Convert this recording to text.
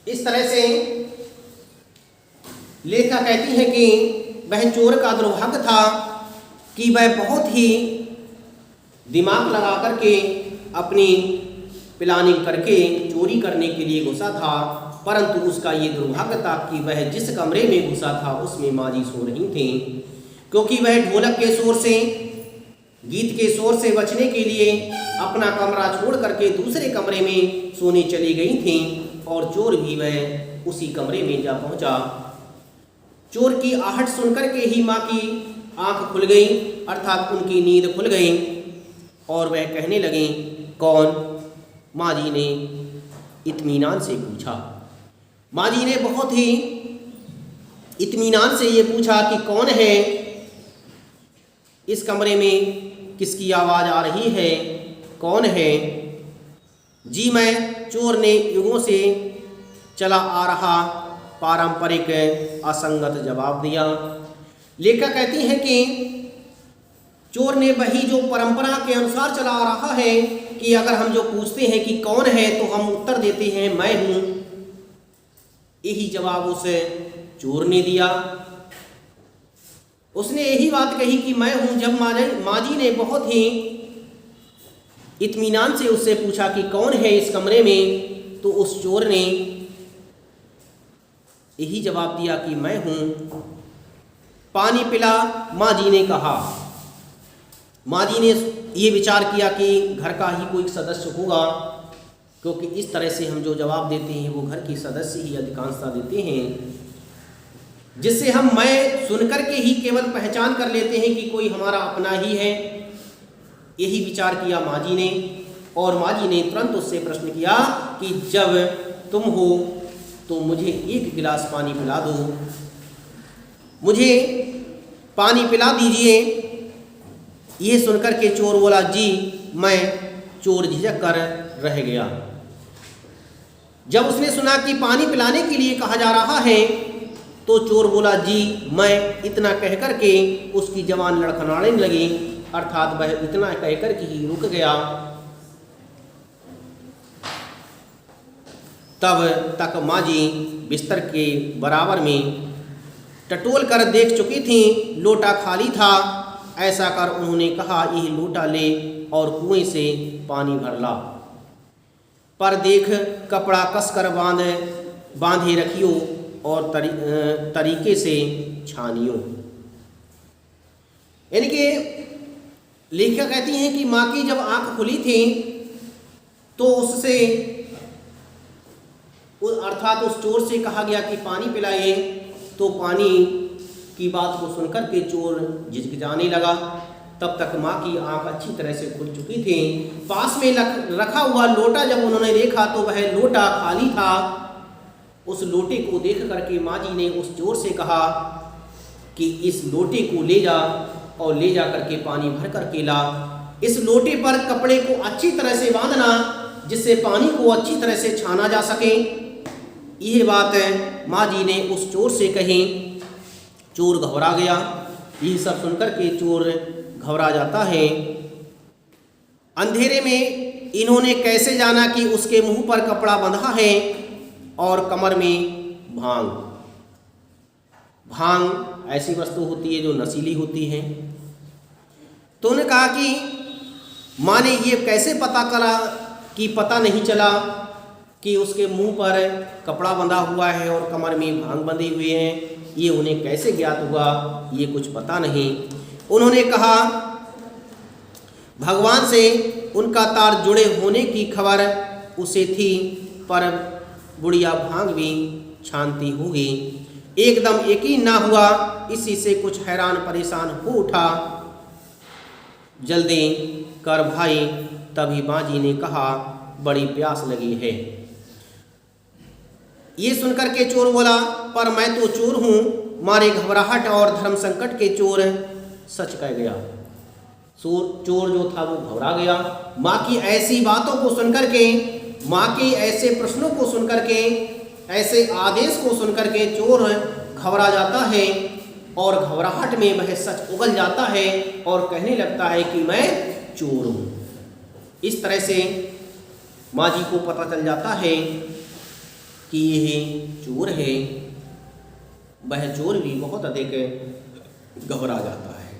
इस तरह से लेखिका कहती है कि वह चोर का दुर्भाग्य था कि वह बहुत ही दिमाग लगा करके अपनी प्लानिंग करके चोरी करने के लिए घुसा था, परंतु उसका ये दुर्भाग्य था कि वह जिस कमरे में घुसा था उसमें माँ जी सो रही थी, क्योंकि वह ढोलक के शोर से, गीत के शोर से बचने के लिए अपना कमरा छोड़ करके दूसरे कमरे में सोने चली गई थी और चोर भी वह उसी कमरे में जा पहुंचा। चोर की आहट सुनकर के ही माँ की आंख खुल गई, अर्थात उनकी नींद खुल गई और वह कहने लगी, कौन? माँ जी ने इत्मीनान से पूछा। माँ जी ने बहुत ही इत्मीनान से ये पूछा कि कौन है, इस कमरे में किसकी आवाज़ आ रही है, कौन है? जी मैं चोर ने युगों से चला आ रहा पारंपरिक असंगत जवाब दिया। लेखिका कहती है कि चोर ने वही जो परंपरा के अनुसार चला आ रहा है कि अगर हम जो पूछते हैं कि कौन है तो हम उत्तर देते हैं मैं हूँ, यही जवाब उस चोर ने दिया। उसने यही बात कही कि मैं हूँ। जब माँ जी ने बहुत ही इत्मीनान से उससे पूछा कि कौन है इस कमरे में, तो उस चोर ने यही जवाब दिया कि मैं हूँ। पानी पिला, माँ जी ने कहा। माँ जी ने ये विचार किया कि घर का ही कोई सदस्य होगा, क्योंकि इस तरह से हम जो जवाब देते हैं वो घर की सदस्य ही अधिकांशता देते हैं, जिससे हम मैं सुनकर के ही केवल पहचान कर लेते हैं कि कोई हमारा अपना ही है। यही विचार किया माँ जी ने, और माँ जी ने तुरंत उससे प्रश्न किया कि जब तुम हो तो मुझे एक गिलास पानी पिला दो, मुझे पानी पिला दीजिए। ये सुनकर के चोर बोला, जी मैं। चोर झिझक कर रह गया। जब उसने सुना कि पानी पिलाने के लिए कहा जा रहा है तो चोर बोला, जी मैं। इतना कहकर के उसकी जवान लड़खड़ाने लगी, अर्थात वह इतना कहकर के ही रुक गया। तब तक माँ जी बिस्तर के बराबर में टटोल कर देख चुकी थी, लोटा खाली था। ऐसा कर उन्होंने कहा, यह लोटा ले और कुएं से पानी भर ला, पर देख कपड़ा कसकर बांधे रखियो और तरीके से छानियो। यानी कि लेखिका कहती हैं कि माँ की जब आंख खुली थी तो उससे, अर्थात उस चोर से कहा गया कि पानी पिलाइए, तो पानी की बात को सुनकर के चोर झिझकिचाने लगा। तब तक माँ की आंख अच्छी तरह से खुल चुकी थी। पास में रखा हुआ लोटा जब उन्होंने देखा तो वह लोटा खाली था। उस लोटे को देख करके माँ जी ने उस चोर से कहा कि इस लोटे को ले जा और ले जा करके पानी भर करके ला। इस लोटे पर कपड़े को अच्छी तरह से बांधना, जिससे पानी को अच्छी तरह से छाना जा सके। यह बात माँ जी ने उस चोर से कही। चोर घबरा गया। ये सब सुनकर के चोर घबरा जाता है। अंधेरे में इन्होंने कैसे जाना कि उसके मुंह पर कपड़ा बंधा है और कमर में भांग। भांग ऐसी वस्तु होती है जो नशीली होती है। तो उन्होंने कहा कि माँ ने ये कैसे पता करा कि पता नहीं चला कि उसके मुंह पर कपड़ा बंधा हुआ है और कमर में भांग बंधे हुए हैं, ये उन्हें कैसे ज्ञात हुआ, ये कुछ पता नहीं। उन्होंने कहा भगवान से उनका तार जुड़े होने की खबर उसे थी, पर बुढ़िया भांग भी छानती होगी। एकदम यकीन ना हुआ, इसी से कुछ हैरान परेशान हो उठा। जल्दी कर भाई। तभी बाजी ने कहा बड़ी प्यास लगी है। ये सुनकर के चोर बोला, पर मैं तो चोर हूँ। मारे घबराहट और धर्म संकट के चोर सच कह गया। चोर जो था वो घबरा गया। माँ की ऐसी बातों को सुनकर के, माँ के ऐसे प्रश्नों को सुनकर के, ऐसे आदेश को सुनकर के चोर घबरा जाता है और घबराहट में वह सच उगल जाता है और कहने लगता है कि मैं चोर हूँ। इस तरह से माँ जी को पता चल जाता है कि यह चोर है, वह चोर भी बहुत अधिक घबरा जाता है।